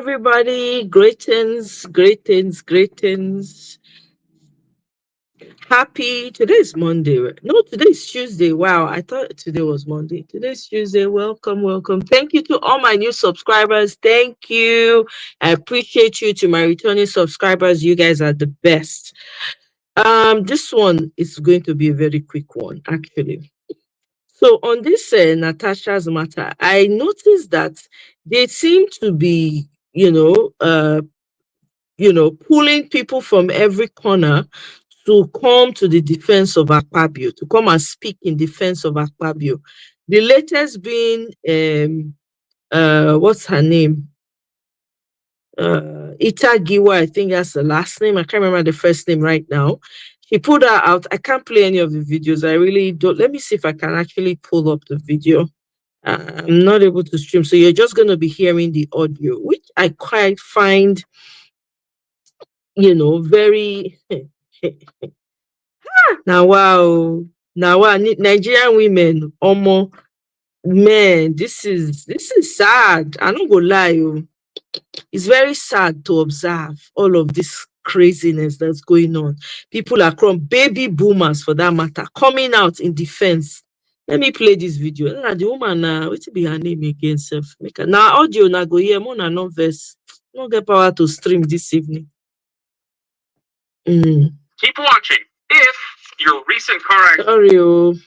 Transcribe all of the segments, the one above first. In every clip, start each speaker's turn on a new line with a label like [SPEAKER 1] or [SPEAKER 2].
[SPEAKER 1] everybody. Greetings, greetings, greetings. Today is Monday. No, today is Tuesday. Wow, I thought today was Monday. Today's Tuesday. Welcome, welcome. Thank you to all my new subscribers. Thank you. I appreciate you. To my returning subscribers, you guys are the best. This one is going to be a very quick one, actually. So on this Natasha's matter, I noticed that they seem to be, pulling people from every corner to come to the defense of Akpabio, to come and speak in defense of Akpabio. The latest being, what's her name? Itagiwa, I think that's the last name. I can't remember the first name right now. She put her out. I can't play any of the videos. I really don't. Let me see if I can actually pull up the video. I'm not able to stream, so you're just going to be hearing the audio, which I quite find, very. Now, wow. Now, wow. Nigerian women, omo, man, this is sad. I don't go lie. Oh. It's very sad to observe all of this craziness that's going on. People are baby boomers for that matter, coming out in defense. Let me play this video. The woman, what be her name again? Self maker. Now audio na go here. Mona no verse. No get power to stream this evening.
[SPEAKER 2] Keep watching. If your recent car
[SPEAKER 1] accident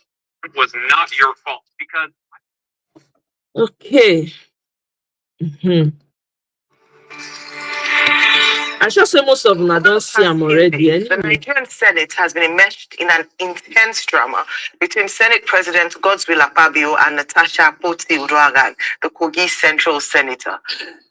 [SPEAKER 2] was not your fault, because
[SPEAKER 1] okay. I should say most of them I don't see them already. Anyway.
[SPEAKER 3] The Nigerian Senate has been enmeshed in an intense drama between Senate President Godwill Akpabio and Natasha Akpoti, the Kogi Central Senator.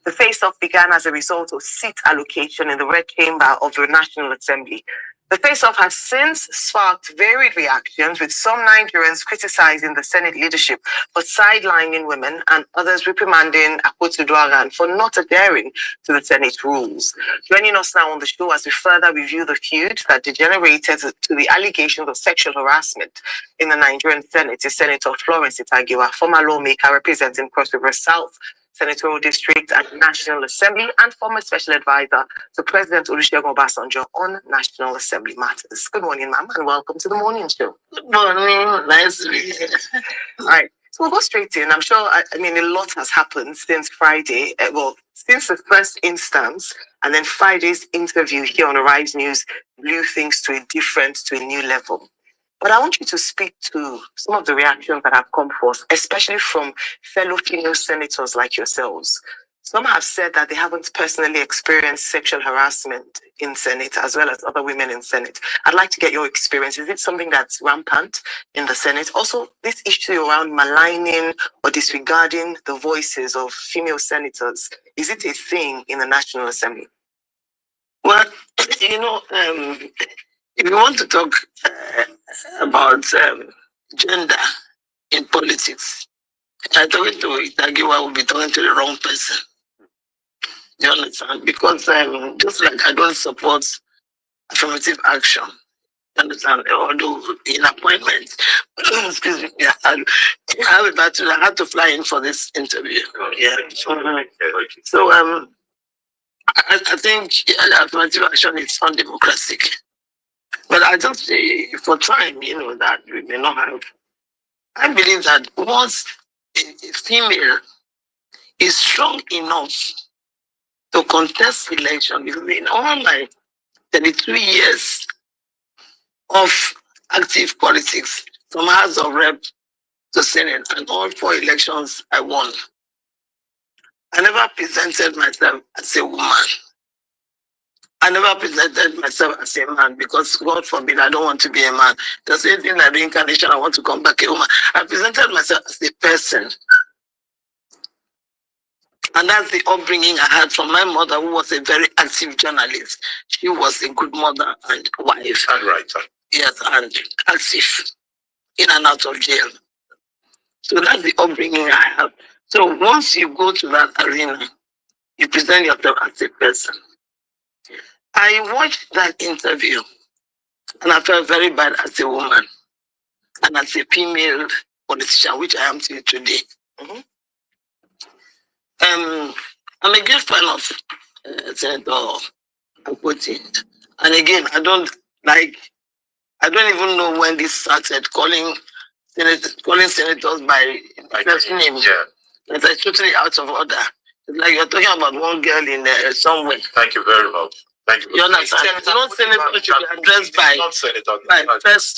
[SPEAKER 3] The face-off began as a result of seat allocation in the Red Chamber of the National Assembly. The face-off has since sparked varied reactions, with some Nigerians criticizing the Senate leadership for sidelining women and others reprimanding Akpoti for not adhering to the Senate rules. Joining us now on the show as we further review the feud that degenerated to the allegations of sexual harassment in the Nigerian Senate is Senator Florence Itagiwa, former lawmaker representing Cross River South Senatorial District and National Assembly, and former Special Advisor to President Olusegun Obasanjo on National Assembly matters. Good morning, ma'am, and welcome to the morning show.
[SPEAKER 4] Good morning. Nice to be here.
[SPEAKER 3] All right. So we'll go straight in. I'm sure, a lot has happened since Friday. Since the first instance, and then Friday's interview here on Arise News blew things to a new level. But I want you to speak to some of the reactions that have come forth, especially from fellow female senators like yourselves. Some have said that they haven't personally experienced sexual harassment in Senate, as well as other women in Senate. I'd like to get your experience. Is it something that's rampant in the Senate? Also, this issue around maligning or disregarding the voices of female senators, is it a thing in the National Assembly?
[SPEAKER 4] Well, if you want to talk about gender in politics, I talking to Itagiwa will be talking to the wrong person. You understand? Because just like I don't support affirmative action, you understand? Although in appointments, excuse me, I have a battle. I had to fly in for this interview. Yeah. So I think affirmative action is undemocratic. But I just say for time, that we may not have. I believe that once a female is strong enough to contest election, because in all my 32 years of active politics, from House of Rep to Senate, and all 4 elections I won, I never presented myself as a woman. I never presented myself as a man, because God forbid, I don't want to be a man. The same thing like reincarnation, I want to come back a woman. I presented myself as a person. And that's the upbringing I had from my mother, who was a very active journalist. She was a good mother and wife.
[SPEAKER 2] And writer.
[SPEAKER 4] Yes, and active, in and out of jail. So that's the upbringing I have. So once you go to that arena, you present yourself as a person. I watched that interview and I felt very bad as a woman and as a female politician, which I am till today. I'm a great fan of Senator Akpoti. And again, I don't even know when this started calling senators by first name. Yeah. That's totally out of order. It's like you're talking about one girl in somewhere.
[SPEAKER 2] Thank you very much. Thank you.
[SPEAKER 4] You understand? No senator should be addressed by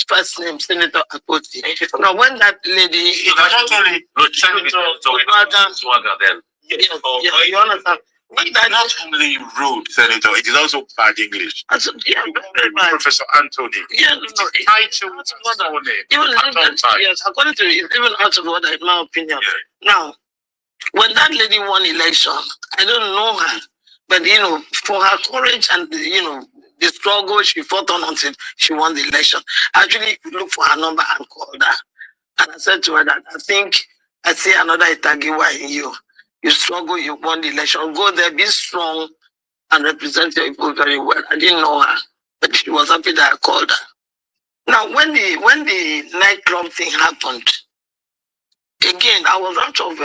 [SPEAKER 4] first name, Senator Akpoti. Now, when that lady, you understand?
[SPEAKER 2] Not only rude, Senator, it is also bad English.
[SPEAKER 4] Yeah,
[SPEAKER 2] Professor Anthony.
[SPEAKER 4] Yeah, no, yes, according to it, even out of order, in my opinion. Yeah. Now, when that lady won election, I don't know her, but for her courage and the struggle she fought on until she won the election, I actually looked for her number and called her, and I said to her that I think I see another Itagiwa in you. You struggle, you won the election. Go there, be strong, and represent your people very well. I didn't know her, but she was happy that I called her. Now, when the nightclub thing happened, again, I was out of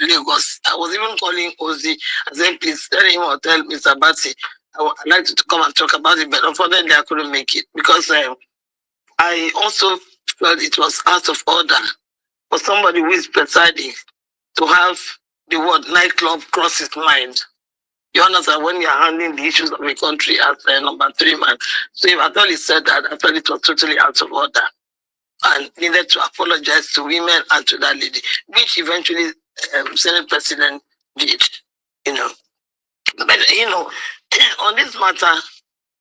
[SPEAKER 4] Lagos. I was even calling Ozzy. I said, please tell him or tell Mr. Batsi, I'd like to come and talk about it, but unfortunately, I couldn't make it because I also felt it was out of order for somebody who is presiding to have the word nightclub cross his mind. You understand, when you're handling the issues of a country as number 3 man. So if I thought he said that, I thought it was totally out of order and needed to apologize to women and to that lady, which eventually Senate President did. But on this matter,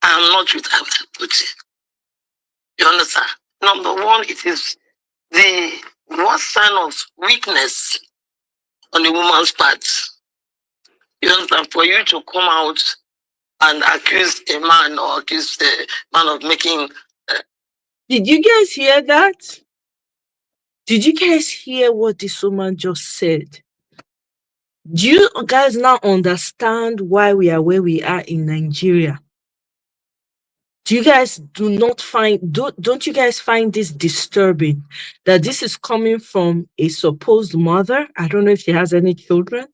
[SPEAKER 4] I'm not with Akpoti. You understand? Number one, it is the worst sign of weakness on the woman's part. You understand? For you to come out and accuse a man or accuse the man of making.
[SPEAKER 1] Did you guys hear that? Did you guys hear what this woman just said? Do you guys now understand why we are where we are in Nigeria? Do you guys don't you guys find this disturbing that this is coming from a supposed mother? I don't know if she has any children.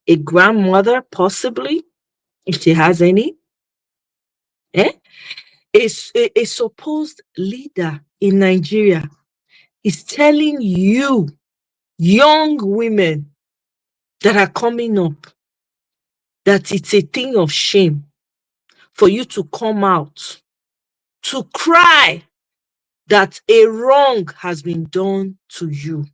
[SPEAKER 1] A grandmother, possibly, if she has any. Eh? A supposed leader in Nigeria is telling you, young women that are coming up, that it's a thing of shame for you to come out to cry that a wrong has been done to you.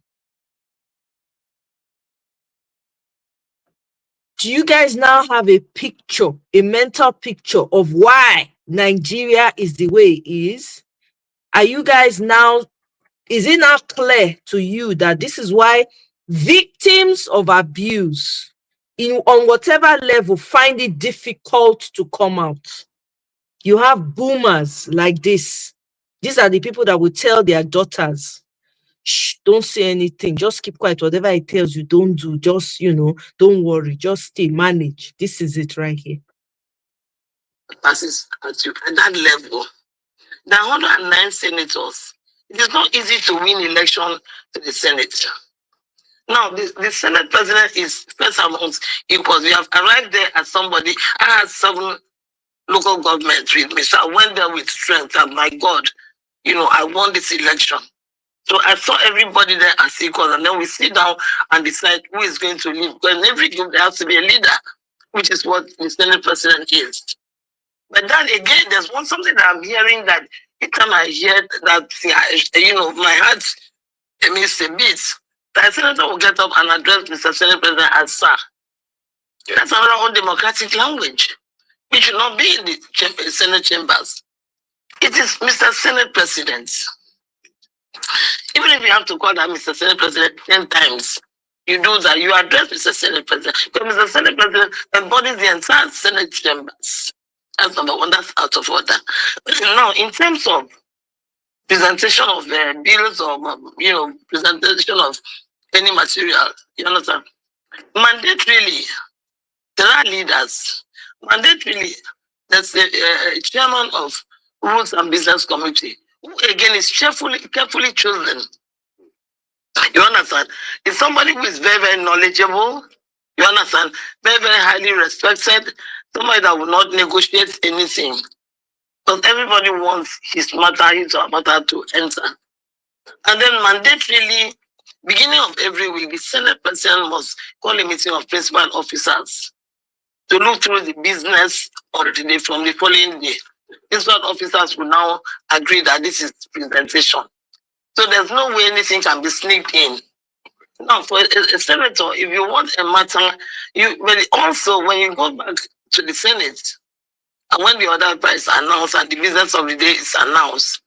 [SPEAKER 1] Do you guys now have a picture, a mental picture of why Nigeria is the way it is? Are you guys now, is it now clear to you that this is why victims of abuse on whatever level find it difficult to come out? You have boomers like this. These are the people that will tell their daughters, shh, don't say anything, just keep quiet, whatever it tells you, don't do, just, don't worry, just stay, manage. This is it right here.
[SPEAKER 4] Passes at that level. There are 109 senators. It is not easy to win election to the Senate. Now, the Senate President is first amongst equals. We have arrived there as somebody. I had 7 local governments with me. So I went there with strength. And my God, I won this election. So I saw everybody there as equals. And then we sit down and decide who is going to lead. Because in every group, there has to be a leader, which is what the Senate President is. But then again, there's something that I'm hearing that each time I hear that, my heart makes a beat. The senator will get up and address Mr. Senate President as sir. Yeah. That's our own democratic language. It should not be in the Senate chambers. It is Mr. Senate President. Even if you have to call that Mr. Senate President 10 times, you do that. You address Mr. Senate President. Because Mr. Senate President embodies the entire Senate chambers. That's number one. That's out of order. Now, in terms of presentation of bills or presentation of any material, you understand? Mandatorily, there are leaders. Mandatorily, there's a chairman of Rules and Business Committee, who again is carefully chosen. You understand? It's somebody who is very, very knowledgeable, You understand? Very, very highly respected. Somebody that will not negotiate anything. Because everybody wants his matter, his or matter to enter. And then mandatorily, beginning of every week, the Senate President must call a meeting of principal officers to look through the business of the day from the following day. Principal officers will now agree that this is presentation. So there's no way anything can be sneaked in. Now, for a senator, if you want a matter, but also when you go back to the Senate, and when the other price announced and the business of the day is announced.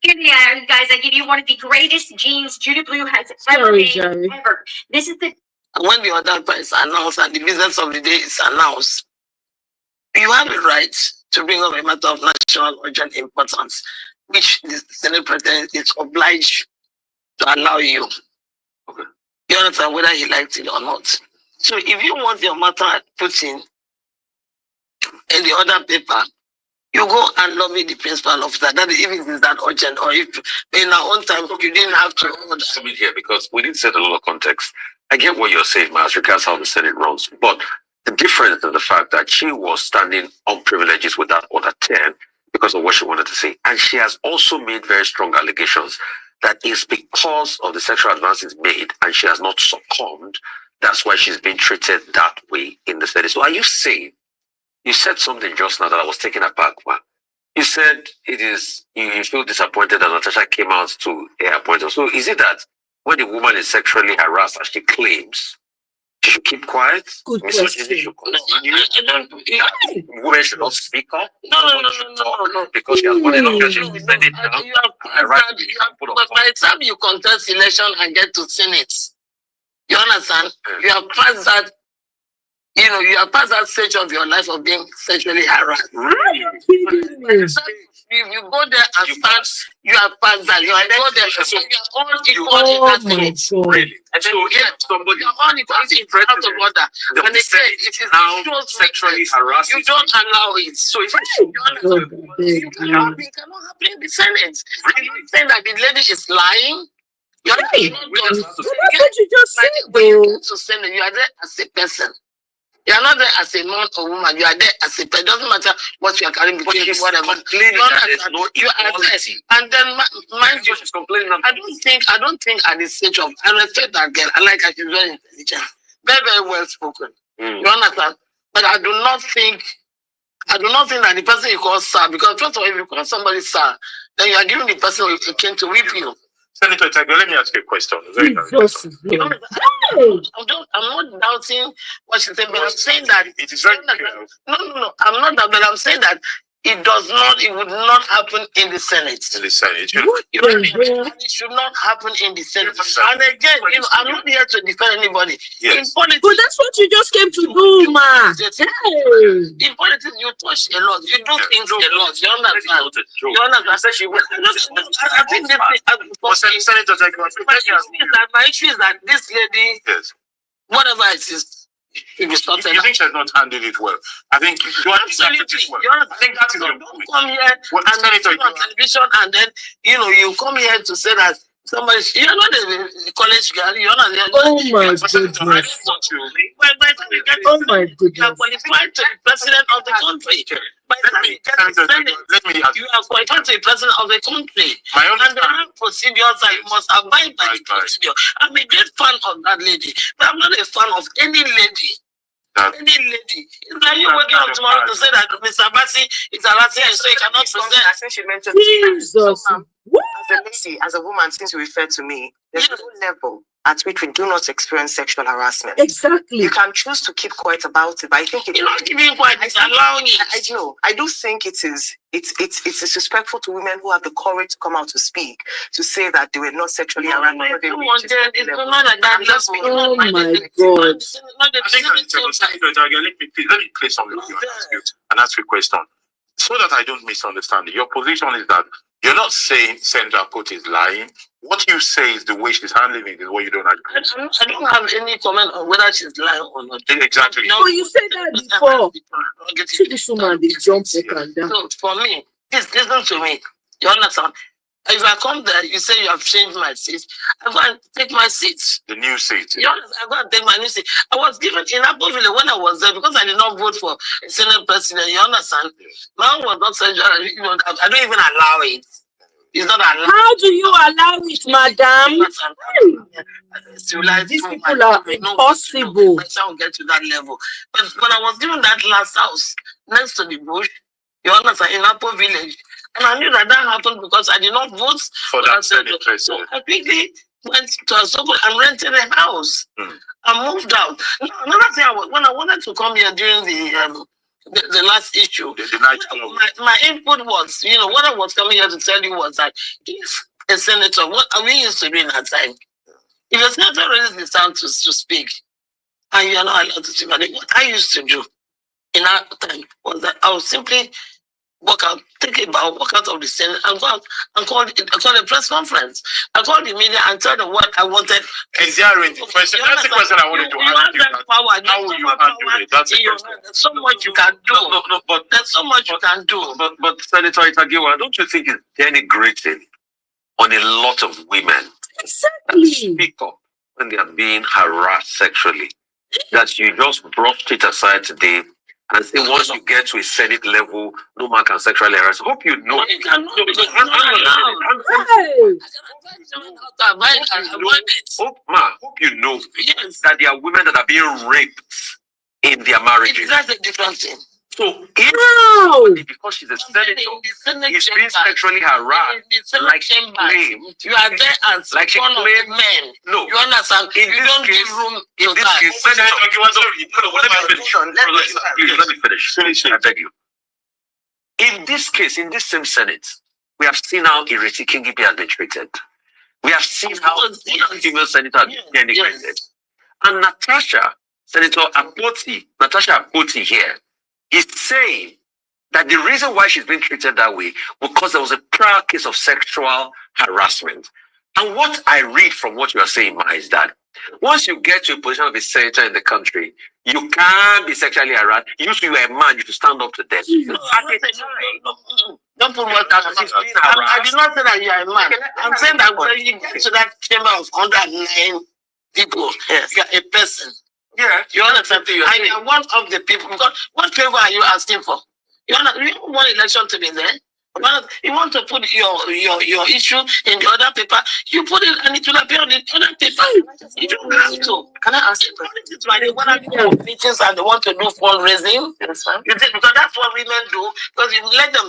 [SPEAKER 5] Here they are, you guys. I give you one of the greatest jeans Judy Blue has ever made, ever. This is the.
[SPEAKER 4] And when the other price announced and the business of the day is announced, you have a right to bring up a matter of national urgent importance, which the Senate President is obliged to allow you. Okay. You understand whether he likes it or not. So if you want your matter put in the other paper, you go and lobby the principal officer. That if it is that urgent, or if in our own time you didn't have to
[SPEAKER 2] come in here because we didn't set a lot of context. I get what you're saying, as regards how the Senate runs, but the difference is the fact that she was standing on privileges with that order 10 because of what she wanted to say, and she has also made very strong allegations that is because of the sexual advances made, and she has not succumbed. That's why she's being treated that way in the Senate. So are you saying? You said something just now that I was taken aback. You said it is you feel disappointed that Natasha came out to her appointment. So is it that when the woman is sexually harassed, as she claims, she should keep quiet?
[SPEAKER 1] Good question.
[SPEAKER 2] Women should not speak up.
[SPEAKER 4] No.
[SPEAKER 2] Because she has won enough.
[SPEAKER 4] But by the time you contest election and get to Senate, you understand? You have passed that. You know, you have passed that stage of your life of being sexually harassed. If you go there and start, you have passed that. You go there, so you are all equal in that sense.
[SPEAKER 2] Really? And then somebody
[SPEAKER 4] you are all equal out of order. And they say it is
[SPEAKER 2] now sexually harassed.
[SPEAKER 4] You don't allow it. So it's it cannot happen in the Senate. Are you saying that the lady is lying? You're not
[SPEAKER 1] That's what you just said,
[SPEAKER 4] when you get to Senate, you are there as a person. You are not there as a man or woman. You are there as a person. It doesn't matter what you are carrying between you, whatever. You are there. And then mind you,
[SPEAKER 2] she's complaining.
[SPEAKER 4] I don't think at the stage of, I respect that girl. I like her. She's very intelligent, very, very well spoken. You understand? But I do not think that the person you call sir, because first of all, if you call somebody sir, then you are giving the person who came to whip you.
[SPEAKER 2] Senator Tagbo, let me ask you a question.
[SPEAKER 4] I'm not doubting what she said, but I'm saying that
[SPEAKER 2] it is very clear.
[SPEAKER 4] No. I'm not doubting, but I'm saying that it would not happen in the Senate.
[SPEAKER 2] In the Senate,
[SPEAKER 4] it should not happen in the Senate. And again, I'm not here to defend anybody.
[SPEAKER 2] Yes.
[SPEAKER 1] But that's what you just came to do, ma.
[SPEAKER 4] In politics, you touch a lot. You do things a lot. You understand? You understand? I think
[SPEAKER 2] Senator Tagbo,
[SPEAKER 4] my issue is that this lady,
[SPEAKER 2] yes,
[SPEAKER 4] whatever it is, you
[SPEAKER 2] think she has not handled it well? I think
[SPEAKER 4] absolutely.
[SPEAKER 2] I think that is your
[SPEAKER 4] Don't come here and on television and then you come here to say that somebody you're not a college girl. You're not.
[SPEAKER 1] Oh my goodness. Oh my goodness.
[SPEAKER 4] You are qualified to be president of the country.
[SPEAKER 2] Let me ask
[SPEAKER 4] you are qualified to be president of the country. And there are procedures that you must abide by the procedure. I'm a great fan of that lady, but I'm not a fan of any lady. Any lady. It's like you waking up tomorrow to say that Mr. Bassi is harassing and so he cannot present.
[SPEAKER 3] I think she mentioned
[SPEAKER 1] Jesus.
[SPEAKER 3] as a lady, as a woman, since you referred to me, there's no level at which we do not experience sexual harassment.
[SPEAKER 1] Exactly.
[SPEAKER 3] You can choose to keep quiet about it, but I think
[SPEAKER 4] you're not keeping quiet. It's allowing it.
[SPEAKER 3] I know. I do think it's disrespectful to women who have the courage to come out to speak, to say that they were not sexually harassed.
[SPEAKER 4] It's not like that.
[SPEAKER 1] Oh my God.
[SPEAKER 2] Let me play something with you and ask you a question. So that I don't misunderstand it. Your position is that you're not saying Senator Akpoti is lying. What you say is the way she's handling it is what you don't agree.
[SPEAKER 4] I don't have any comment on whether she's lying or not.
[SPEAKER 2] Exactly.
[SPEAKER 1] No, you said that before. See this woman, they jump up and down.
[SPEAKER 4] So for me, listen to me. You understand? If I come there, you say you have changed my seat. I go and take my seat.
[SPEAKER 2] The new seat.
[SPEAKER 4] You understand? I go and take my new seat. I was given in Akpoti when I was there because I did not vote for a Senate president. You understand? My own was not central. I don't even allow it. It's not allowed.
[SPEAKER 1] How do you allow it, madam?
[SPEAKER 4] These
[SPEAKER 1] people are impossible.
[SPEAKER 4] I will get to that level. But when I was given that last house next to the bush, you understand, in Apo village, and I knew that happened because I did not vote
[SPEAKER 2] for that Senate president.
[SPEAKER 4] So I quickly went to Asoko and rented a house. I moved out. Now, another thing, when I wanted to come here during the last issue, my input was, what I was coming here to tell you was that if a senator, what we used to do in that time, if a senator raises his hand to speak, and you are not allowed to speak, what I used to do in that time was that I would simply walk out, walk out of the Senate and go out and call a press conference. I called the media and told them what I wanted.
[SPEAKER 2] Is there a question? That's the question I wanted to ask you. How will you handle it? That's the question.
[SPEAKER 4] There's so much you can do.
[SPEAKER 2] No, but
[SPEAKER 4] there's so much you can do.
[SPEAKER 2] But Senator Itagiwa, don't you think it's denigrating on a lot of women
[SPEAKER 1] Exactly.
[SPEAKER 2] that speak up when they are being harassed sexually? That you just brushed it aside today and say once you get to a Senate level, no man can sexually harass. Hope you know.
[SPEAKER 4] You cannot.
[SPEAKER 2] Hope you know that there are women that are being raped in their marriages.
[SPEAKER 4] That's a different thing.
[SPEAKER 2] So if because she's a senator, is being sexually harassed, like she claimed,
[SPEAKER 4] you are there as
[SPEAKER 2] like
[SPEAKER 4] one of the men.
[SPEAKER 2] No,
[SPEAKER 4] you understand?
[SPEAKER 2] In
[SPEAKER 4] you don't give room
[SPEAKER 2] in this case, Senator, let me finish. I beg you. In this case, in this same Senate, we have seen how Ireti Kingibe has been treated. We have seen how female senators have been denigrated. And Natasha, Senator Akpoti, Natasha Akpoti here, is saying that the reason why she's being treated that way was because there was a prior case of sexual harassment. And what I read from what you are saying, Ma, is that once you get to a position of a senator in the country, you can't be sexually harassed. You are a man, you should stand up to them.
[SPEAKER 4] Don't put more down. I did not say that you are a man. I'm saying that when you get to that chamber of 109 people, you are a person.
[SPEAKER 2] Yeah,
[SPEAKER 4] you understand? And you are one of the people. Because what favor are you asking for? You don't want election to be there. You want to put your issue in the other paper, you put it and it will appear on the other paper. You don't have to. Can I ask you? It's like they want to do meetings and they want to do fundraising. Yes, sir. Because that's what women do. Because you let them,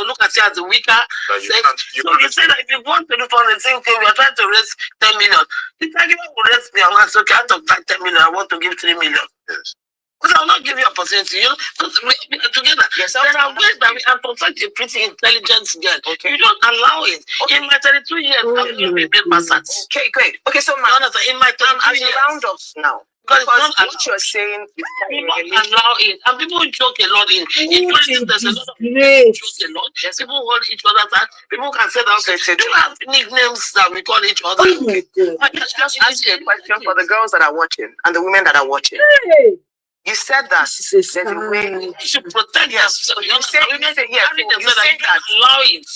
[SPEAKER 4] look at you as a weaker sex. So you say that if you want to do fundraising, okay, we are trying to raise 10 million. The target will raise me. I'm so out of that 10 million, I want to give 3 million. Yes. But I'll not give you opportunity, because we are together. Yes, there are ways that we are such a pretty intelligent girl. Okay. You don't allow it. Okay. In my 32 years, I've been
[SPEAKER 3] Okay, great. Okay, so
[SPEAKER 4] in my time,
[SPEAKER 3] as you round up now, because what you're saying is
[SPEAKER 4] not allow it. And people joke a lot in politics. There's a lot of people joke a lot. Yes. People hold each other's hand. People can say that, okay, do you have nicknames that we call each other?
[SPEAKER 3] I just ask you a question for the girls that are watching and the women that are watching.
[SPEAKER 1] Hey.
[SPEAKER 3] You said that there's a way
[SPEAKER 4] you should protect yourself.
[SPEAKER 3] You said that.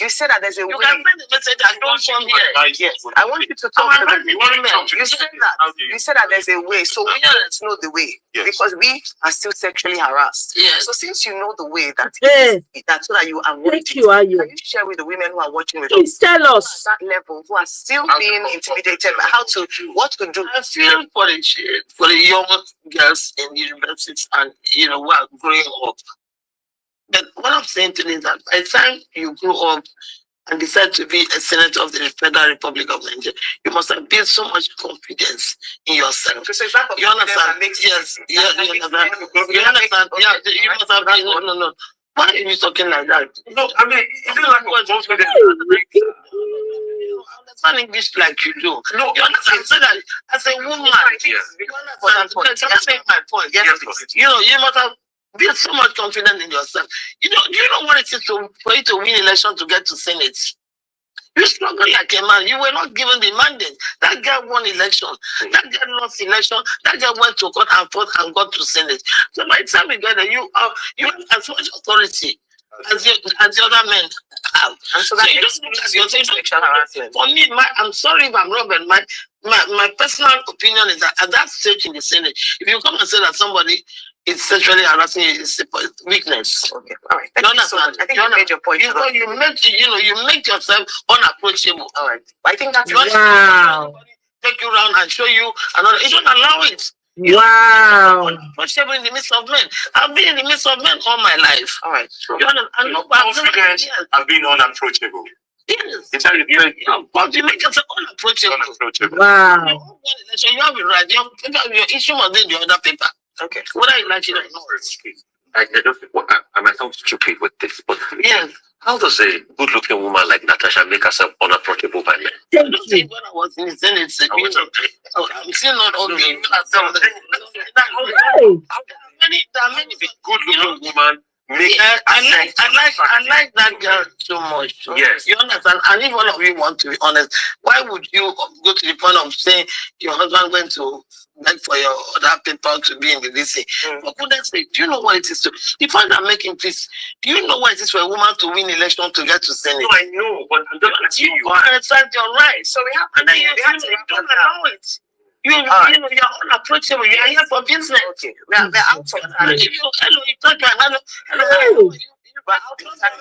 [SPEAKER 3] You said that there's a way.
[SPEAKER 4] You can send the message and don't come here.
[SPEAKER 3] Yes. I want you to talk to the women. You said that. You said that there's a way. So we don't know the way. Because we are still sexually harassed.
[SPEAKER 4] Yes.
[SPEAKER 3] So since you know the way that
[SPEAKER 1] that's
[SPEAKER 3] so that you avoid it,
[SPEAKER 1] can
[SPEAKER 3] you share with the women who are watching with
[SPEAKER 1] us? Tell us
[SPEAKER 3] at that level who are still being intimidated by what to do.
[SPEAKER 4] I feel for the young girls in the university and who are growing up. But what I'm saying to you is that by the time you grow up and decide to be a senator of the Federal Republic of Nigeria, you must have built so much confidence in yourself.
[SPEAKER 3] So
[SPEAKER 4] you understand? Yes. You understand? You understand? Yeah, you must have been, no. Why are you talking like that?
[SPEAKER 2] No, I mean, it's like what confidence.
[SPEAKER 4] Understand English like you do.
[SPEAKER 2] No,
[SPEAKER 4] you understand? So that as a woman, you understand? I'm saying my point. Yes. You must have built so much confidence in yourself. Do you know what it is for you to win election to get to Senate? You struggle like a man. You were not given the mandate. That guy won election. That guy lost election. That guy went to court and fought and got to Senate. So by the time you get there, you have as much authority as the other men have.
[SPEAKER 3] And so
[SPEAKER 4] So
[SPEAKER 3] that
[SPEAKER 4] you don't look at yourself.
[SPEAKER 3] sexual harassment.
[SPEAKER 4] For me, I'm sorry if I'm wrong, but my personal opinion is that at that stage in the Senate, if you come and say that somebody is sexually harassing you, it's a weakness.
[SPEAKER 3] Okay, all right. Thank you so much. I think you made your point.
[SPEAKER 4] You make yourself unapproachable.
[SPEAKER 3] All right. I think that's
[SPEAKER 1] Wow.
[SPEAKER 4] Take you around and show you another. You don't allow it.
[SPEAKER 1] Wow.
[SPEAKER 4] Unapproachable in the midst of men. I've been in the midst of men all my life.
[SPEAKER 3] all right.
[SPEAKER 2] Confident and being unapproachable.
[SPEAKER 4] Yes.
[SPEAKER 2] It's how you think.
[SPEAKER 4] But you make yourself unapproachable.
[SPEAKER 1] Wow.
[SPEAKER 4] So you have it right. Your issue must be the other paper.
[SPEAKER 3] Okay.
[SPEAKER 4] Whether you like it or not.
[SPEAKER 2] I might sound stupid with this, but
[SPEAKER 4] Yes.
[SPEAKER 2] how does a good-looking woman like Natasha make herself unapproachable by men?
[SPEAKER 4] I don't think when I was in the Senate, I'm still not ugly. There are many
[SPEAKER 2] Good-looking woman.
[SPEAKER 4] I like that girl so much.
[SPEAKER 2] Yes.
[SPEAKER 4] You understand? And if all of you want to be honest, why would you go to the point of saying your husband went to beg for your other paper to be in the DC? For goodness sake, do you know what it is to the fact that making peace? Do you know what it is for a woman to win election to get to Senate?
[SPEAKER 2] No, I know, but I'm just asking you.
[SPEAKER 4] You understand your right.
[SPEAKER 3] So we have
[SPEAKER 4] And then you don't allow it. You're unapproachable. You are here for business.
[SPEAKER 3] Okay. We're out of time.
[SPEAKER 4] If you talk to another, hello,
[SPEAKER 3] We're out of time.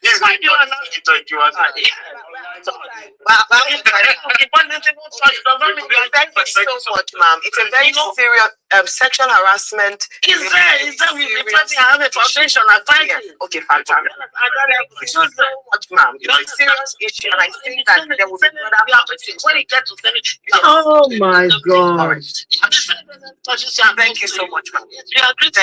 [SPEAKER 2] Yes,
[SPEAKER 4] why do you allow
[SPEAKER 2] it like you are.
[SPEAKER 3] Thank you so much, ma'am. It's a very serious sexual harassment.
[SPEAKER 4] Is there we have a foundation I find it.
[SPEAKER 3] Okay, fantastic. Thank you so much, ma'am. It's a serious issue, and I think that there will be
[SPEAKER 4] when you get to Senate,
[SPEAKER 1] Oh my God.
[SPEAKER 3] Thank you so much, ma'am.
[SPEAKER 4] You agree to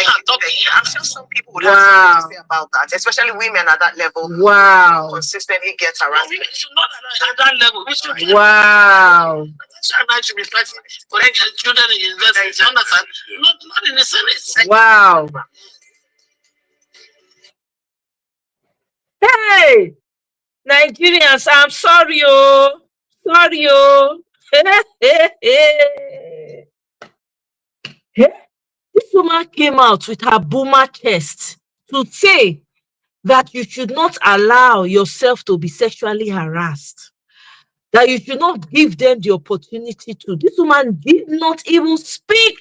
[SPEAKER 3] I'm sure some people would
[SPEAKER 1] Wow.
[SPEAKER 3] have something to say about that, especially women at that level.
[SPEAKER 1] Wow.
[SPEAKER 3] Consistently get harassed.
[SPEAKER 4] We should not at that level. We should
[SPEAKER 1] Wow.
[SPEAKER 4] I should be fighting for children in university. You understand? Not in the Senate.
[SPEAKER 1] Wow. Hey, Nigerians, I'm sorry, oh. Sorry, oh. This woman came out with her boomer chest to say that you should not allow yourself to be sexually harassed, that you should not give them the opportunity to. This woman did not even speak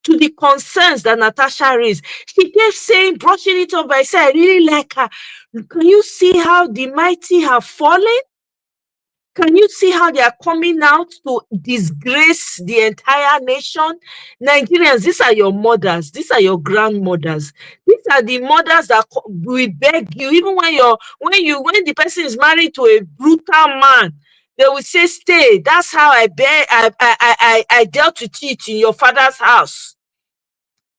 [SPEAKER 1] to the concerns that Natasha raised. She kept saying, brushing it off by saying, I really like her. Can you see how the mighty have fallen? Can you see how they are coming out to disgrace the entire nation? Nigerians, these are your mothers. These are your grandmothers. These are the mothers that will beg you, even when the person is married to a brutal man, they will say, stay. That's how I dealt with it in your father's house.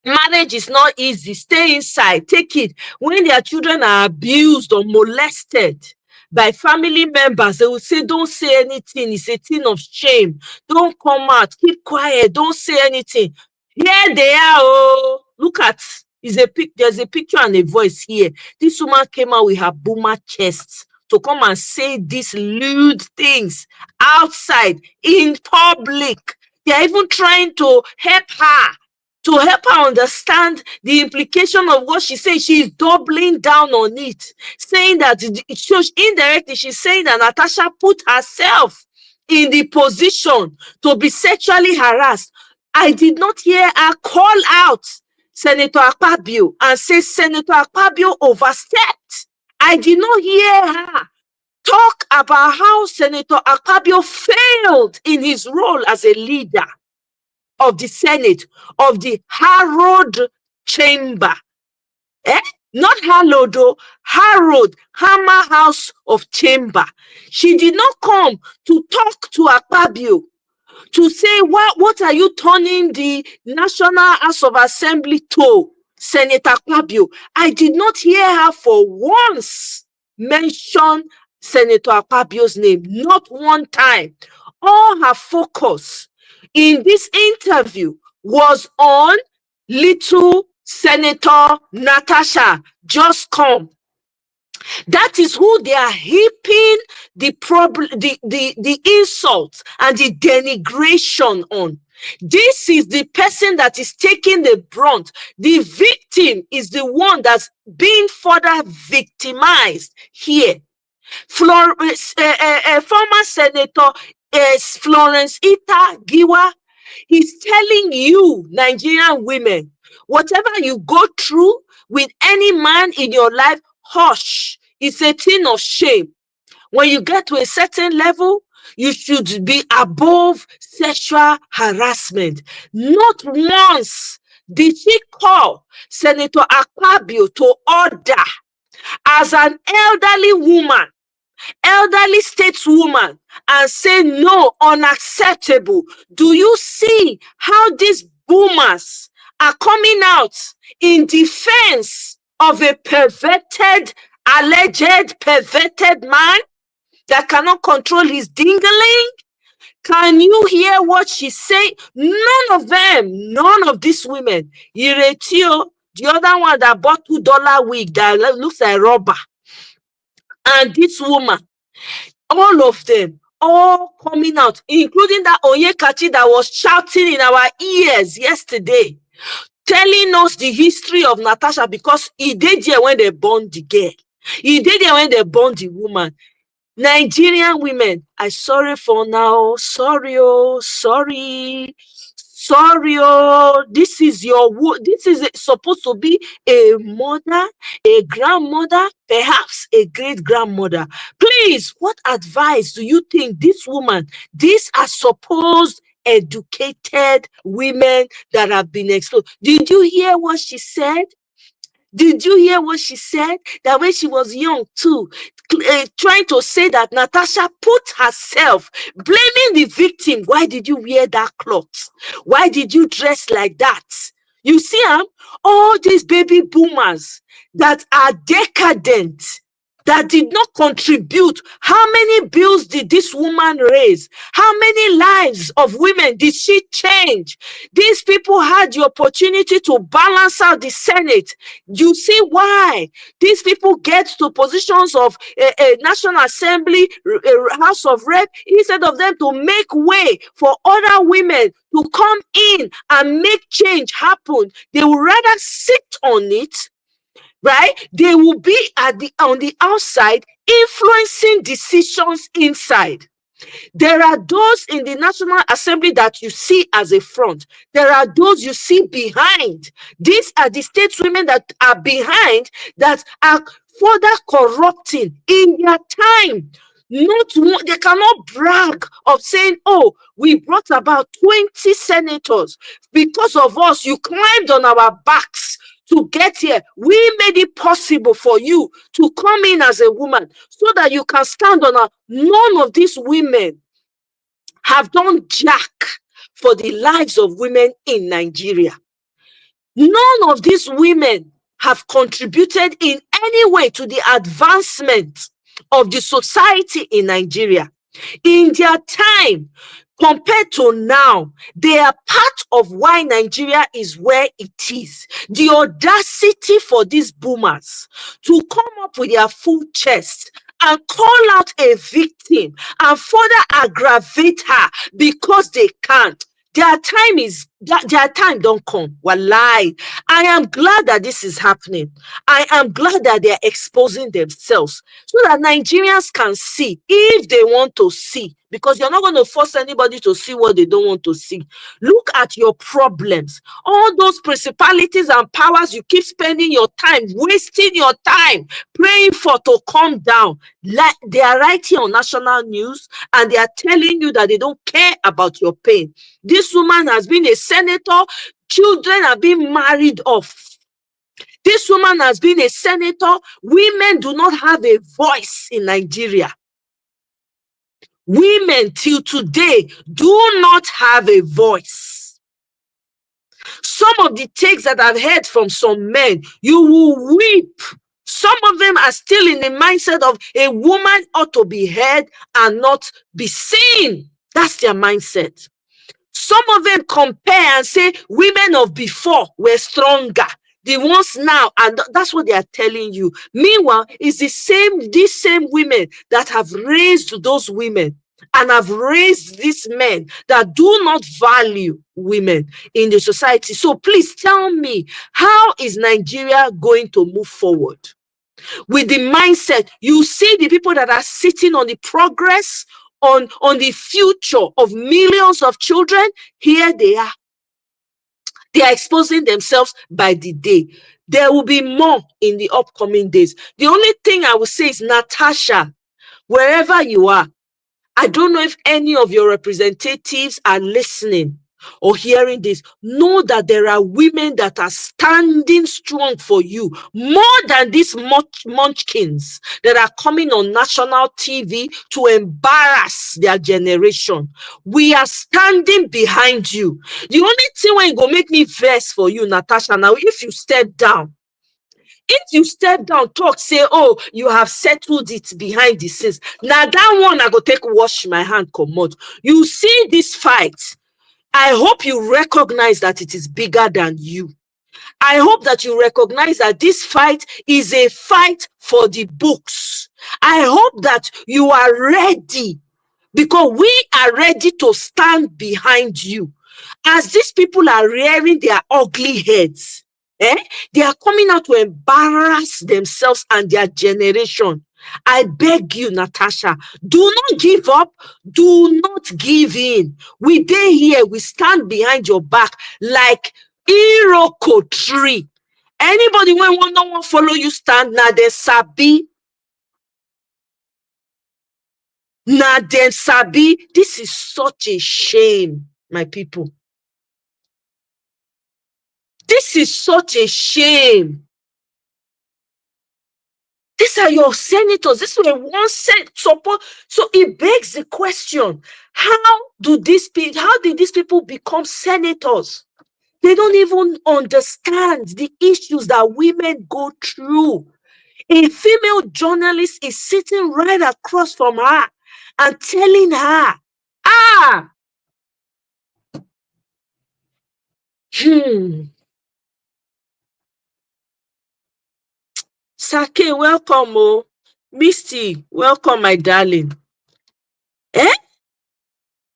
[SPEAKER 1] Marriage is not easy. Stay inside. Take it. When their children are abused or molested by family members, they will say, don't say anything. It's a thing of shame. Don't come out. Keep quiet. Don't say anything. Here they are. Oh, look at. There's a picture and a voice here. This woman came out with her boomer chest to come and say these lewd things outside in public. They're even trying to help her understand the implication of what she says. She's doubling down on it, saying that it shows indirectly. She's saying that Natasha put herself in the position to be sexually harassed. I did not hear her call out Senator Akpabio and say Senator Akpabio overstepped. I did not hear her talk about how Senator Akpabio failed in his role as a leader of the Senate, of the Harrowed Chamber. Not hallowed, though, Harrowed, Hammer House of Chamber. She did not come to talk to Akpabio to say, what are you turning the National House of Assembly to, Senator Akpabio? I did not hear her for once mention Senator Akpabio's name, not one time. All her focus in this interview was on little Senator Natasha. Just come. That is who they are heaping the problem, the insults and the denigration on. This is the person that is taking the brunt. The victim is the one that's being further victimized here. Former Senator Florence Ita Giwa, he's telling you, Nigerian women, whatever you go through with any man in your life, hush. It's a thing of shame. When you get to a certain level, you should be above sexual harassment. Not once did she call Senator Akpabio to order as an elderly stateswoman, and say no, unacceptable. Do you see how these boomers are coming out in defense of a alleged perverted man that cannot control his dingling? Can you hear what she say? None of these women, Iretio, the other one that bought $2 wig that looks like rubber, and this woman, all of them, all coming out, including that Onyekachi that was shouting in our ears yesterday, telling us the history of Natasha, because he did there when they born the girl. He did there when they born the woman. Nigerian women, I sorry for now. Sorry, oh, sorry. Sorry, oh, this is supposed to be a mother, a grandmother, perhaps a great grandmother. Please, what advice do you think this woman, these are supposed educated women that have been exposed? Did you hear what she said? Did you hear what she said? That when she was young too, trying to say that Natasha put herself, blaming the victim. Why did you wear that cloth? Why did you dress like that? You see, all these baby boomers that are decadent, that did not contribute. How many bills did this woman raise? How many lives of women did she change? These people had the opportunity to balance out the Senate. You see why these people get to positions of National Assembly, House of Rep, instead of them to make way for other women to come in and make change happen. They would rather sit on it, right? They will be on the outside influencing decisions inside. There are those in the National Assembly that you see as a front. There are those you see behind. These are the stateswomen that are behind, that are further corrupting in their time. They cannot brag of saying, oh, we brought about 20 senators. Because of us, you climbed on our backs to get here. We made it possible for you to come in as a woman so that you can stand on our. None of these women have done jack for the lives of women in Nigeria. None of these women have contributed in any way to the advancement of the society in Nigeria. In their time, compared to now, they are part of why Nigeria is where it is. The audacity for these boomers to come up with their full chest and call out a victim and further aggravate her because they can't. Their time don't come. Wallahi. I am glad that this is happening. I am glad that they're exposing themselves so that Nigerians can see if they want to see, because you're not going to force anybody to see what they don't want to see. Look at your problems. All those principalities and powers you keep spending your time, wasting your time praying for to come down. Like they are writing on national news and they are telling you that they don't care about your pain. This woman has been a senator. Children are being married off. This woman has been a senator. Women do not have a voice in Nigeria. Women till today do not have a voice. Some of the takes that I've heard from some men, you will weep. Some of them are still in the mindset of a woman ought to be heard and not be seen. That's their mindset. Some of them compare and say women of before were stronger. The ones now, and that's what they are telling you. Meanwhile, it's these same women that have raised those women and have raised these men that do not value women in the society. So please tell me, how is Nigeria going to move forward? with the mindset. You see the people that are sitting on the progress, on the future of millions of children. Here they are. They are exposing themselves by the day. There will be more in the upcoming days. The only thing I will say is, Natasha, wherever you are, I don't know if any of your representatives are listening or hearing this. Know that there are women that are standing strong for you more than these munchkins that are coming on national TV to embarrass their generation. We are standing behind you. The only thing when go make me vex for you, Natasha, now if you step down, talk, say, oh, you have settled it behind the scenes. Now that one I go take wash my hand, come out. You see this fight. I hope you recognize that it is bigger than you. I hope that you recognize that this fight is a fight for the books. I hope that you are ready, because we are ready to stand behind you. As these people are rearing their ugly heads, they are coming out to embarrass themselves and their generation. I beg you, Natasha, do not give up. Do not give in. We dey here. We stand behind your back like Iroko tree. Anybody when no one follow you stand, na dem sabi. Na dem sabi. This is such a shame, my people. This is such a shame. These are your senators. This were one support. So it begs the question: how did these people become senators? They don't even understand the issues that women go through. A female journalist is sitting right across from her and telling her, Sake, welcome, oh. Misty, welcome, my darling.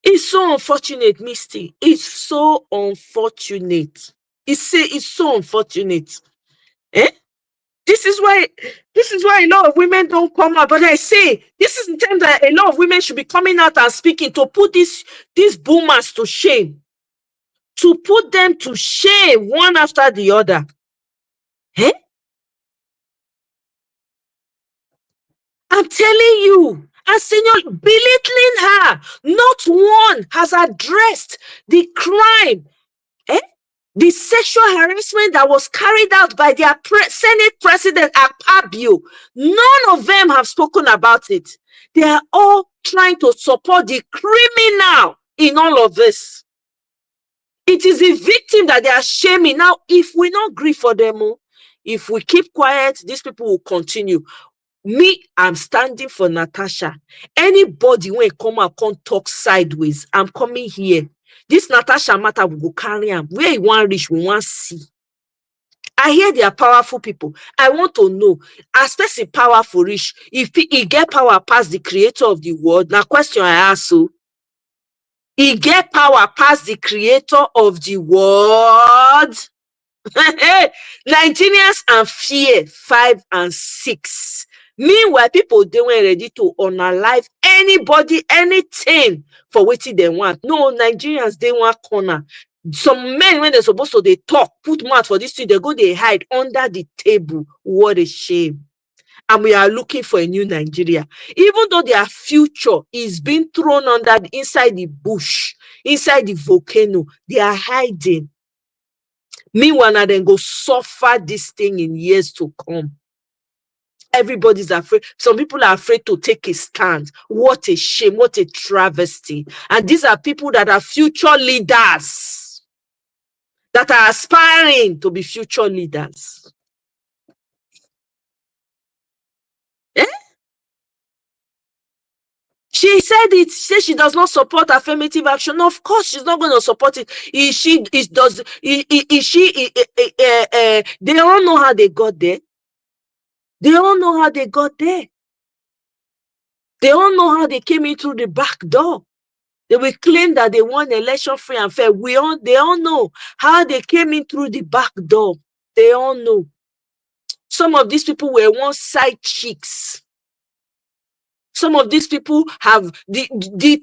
[SPEAKER 1] It's so unfortunate, Misty. It's so unfortunate. It's so unfortunate. This is why a lot of women don't come out. But I say, this is the time that a lot of women should be coming out and speaking to put these boomers to shame. To put them to shame one after the other. I'm telling you, and senior belittling her. Not one has addressed the crime, the sexual harassment that was carried out by their Senate President Akpabio. None of them have spoken about it. They are all trying to support the criminal in all of this. It is the victim that they are shaming. Now, if we not grieve for them, if we keep quiet, these people will continue. Me, I'm standing for Natasha. Anybody when come and come talk sideways, I'm coming here. This Natasha matter will go carry him. Where you want reach, we want see. I hear they are powerful people. I want to know, as person powerful reach, if he get power past the creator of the world. Now, question I ask you. He get power past the creator of the world. Nigerians and fear 5 and 6. Meanwhile, people they weren't ready to unalive anybody, anything for what they want. No, Nigerians they want corner. Some men, when they're supposed to they talk, put mouth for this thing, they go, they hide under the table. What a shame. And we are looking for a new Nigeria. Even though their future is being thrown inside the bush, inside the volcano, they are hiding. Meanwhile, now then go suffer this thing in years to come. Everybody's afraid. Some people are afraid to take a stand. What a shame. What a travesty. And these are people that are future leaders, that are aspiring to be future leaders. She said it. She said she does not support affirmative action. Of course, she's not going to support it. They all know how they got there. They all know how they got there. They all know how they came in through the back door. They will claim that they won election free and fair. They all know how they came in through the back door. They all know. Some of these people were once side chicks. Some of these people have the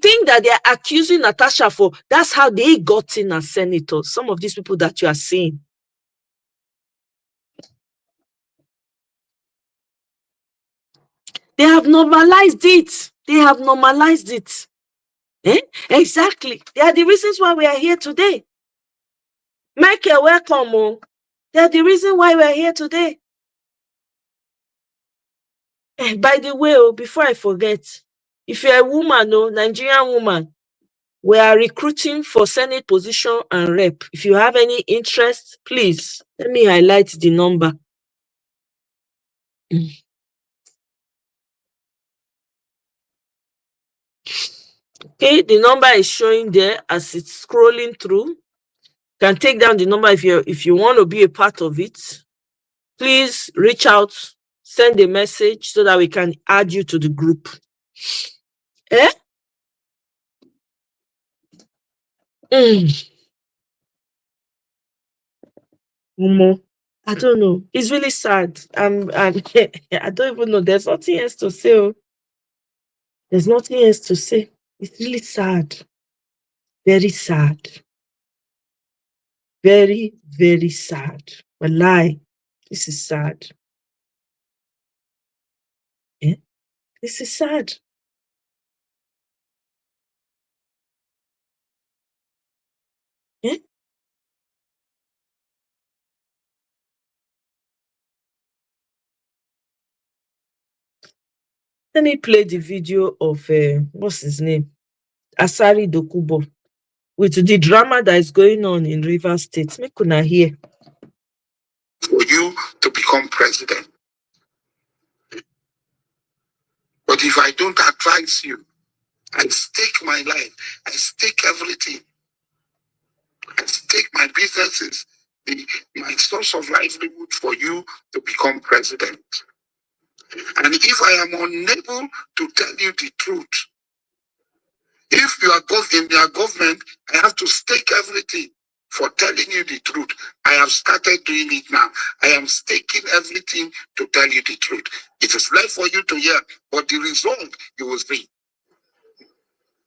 [SPEAKER 1] thing that they're accusing Natasha for, that's how they got in as senators. Some of these people that you are seeing. They have normalized it. They have normalized it. Exactly. They are the reasons why we are here today. Michael, welcome. Oh. They are the reason why we are here today. By the way, before I forget, if you're a woman, Nigerian woman, we are recruiting for Senate position and rep. If you have any interest, please let me highlight the number. Okay, the number is showing there as it's scrolling through. You can take down the number if you want to be a part of it. Please reach out, send a message so that we can add you to the group. I don't know. It's really sad. I don't even know. There's nothing else to say. There's nothing else to say. It's really sad. Very sad. Very, very sad. Wallahi, this is sad. This is sad. Let me play the video of what's his name? Asari Dokubo, with the drama that is going on in Rivers State. Make una hear.
[SPEAKER 6] For you to become president. But if I don't advise you, I stake my life, I stake everything, I stake my businesses, my source of livelihood for you to become president. And if I am unable to tell you the truth, if you are in your government, I have to stake everything for telling you the truth. I have started doing it now. I am staking everything to tell you the truth. It is left for you to hear, but the result you will see.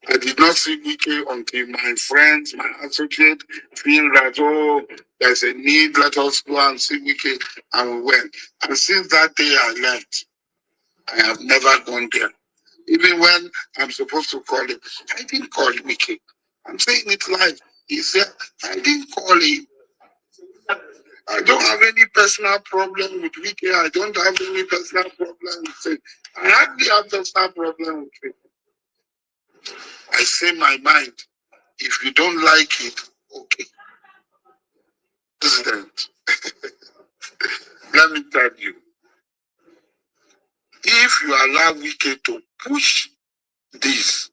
[SPEAKER 6] I did not see Wike until my friends, my associate, feel that, oh, there's a need, let us go and see Wike, and we went. And since that day I left, I have never gone there. Even when I'm supposed to call him, I didn't call Wike. I'm saying it live. He said, I didn't call him. I don't have any personal problem with Wike. I don't have any personal problem with him. I hardly have personal problem with him. I say my mind. If you don't like it, okay. President, let me tell you, if you allow Wike to push this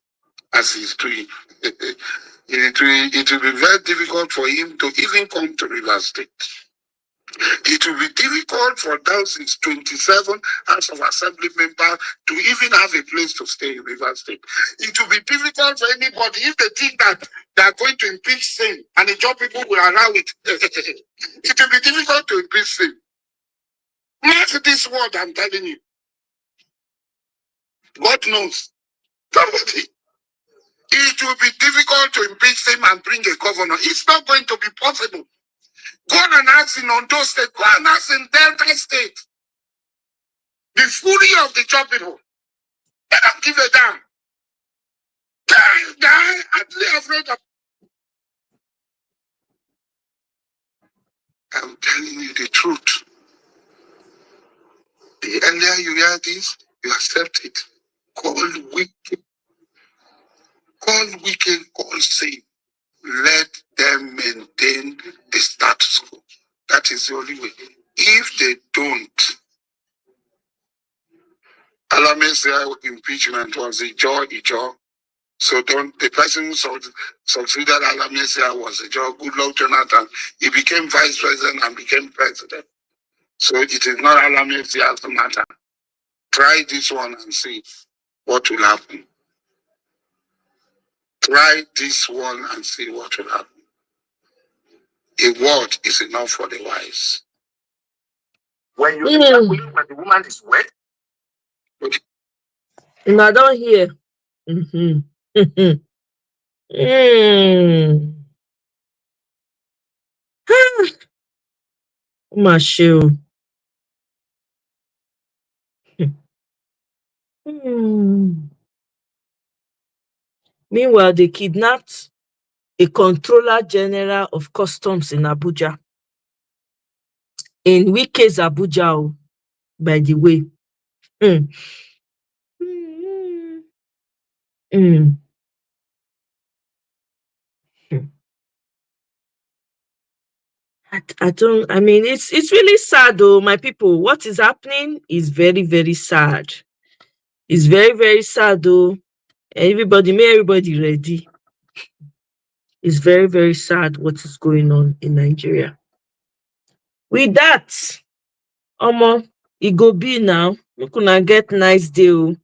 [SPEAKER 6] as he's doing, it will be very difficult for him to even come to Rivers State. It will be difficult for those 27 House of Assembly members to even have a place to stay in Rivers State. It will be difficult for anybody if they think that they are going to impeach him and the job people will allow it. It will be difficult to impeach him. Mark this word I'm telling you. God knows. Somebody. It will be difficult to impeach him and bring a governor. It's not going to be possible. Go and ask in Ondo State. Go and ask in Delta State. The fury of the job people. They don't give a damn. They are actually afraid of. I'm telling you the truth. The earlier you hear this, you accept it. Call Wike. Call Wike. Call Same. Let them maintain the status quo. That is the only way. If they don't, Alamese impeachment was a joy. So don't the person who succeeded Alamese was a joy. Good luck, Jonathan. He became vice president and became president. So it is not Alamese as the matter. Try this one and see what will happen. Try this one and see what will happen. A word is enough for the wise.
[SPEAKER 3] When you ejaculate when the woman is wet.
[SPEAKER 1] I don't hear. Mm-hmm. Mashu. Meanwhile, they kidnapped a controller general of customs in Abuja. In Wike's Abuja, by the way. Mm. Mm. Mm. I mean, it's really sad though, my people. What is happening is very, very sad. It's very, very sad though. Everybody, may everybody ready. It's very, very sad what is going on in Nigeria. With that, Omo, it go be now. You can get nice deal.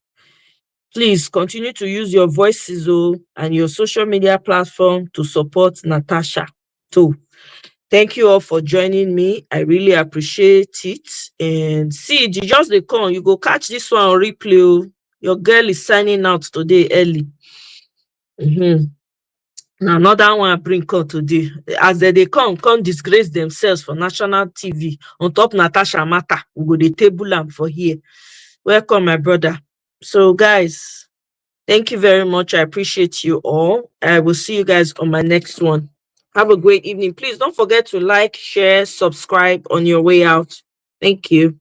[SPEAKER 1] Please continue to use your voices and your social media platform to support Natasha too. Thank you all for joining me. I really appreciate it. And see, you just dey come. You go catch this one on replay. Your girl is signing out today early. Now another one I bring come today. As they come disgrace themselves for national TV on top Natasha matter. We go dey table am for here. Welcome, my brother. So, guys, thank you very much. I appreciate you all. I will see you guys on my next one. Have a great evening. Please don't forget to like, share, subscribe on your way out. Thank you.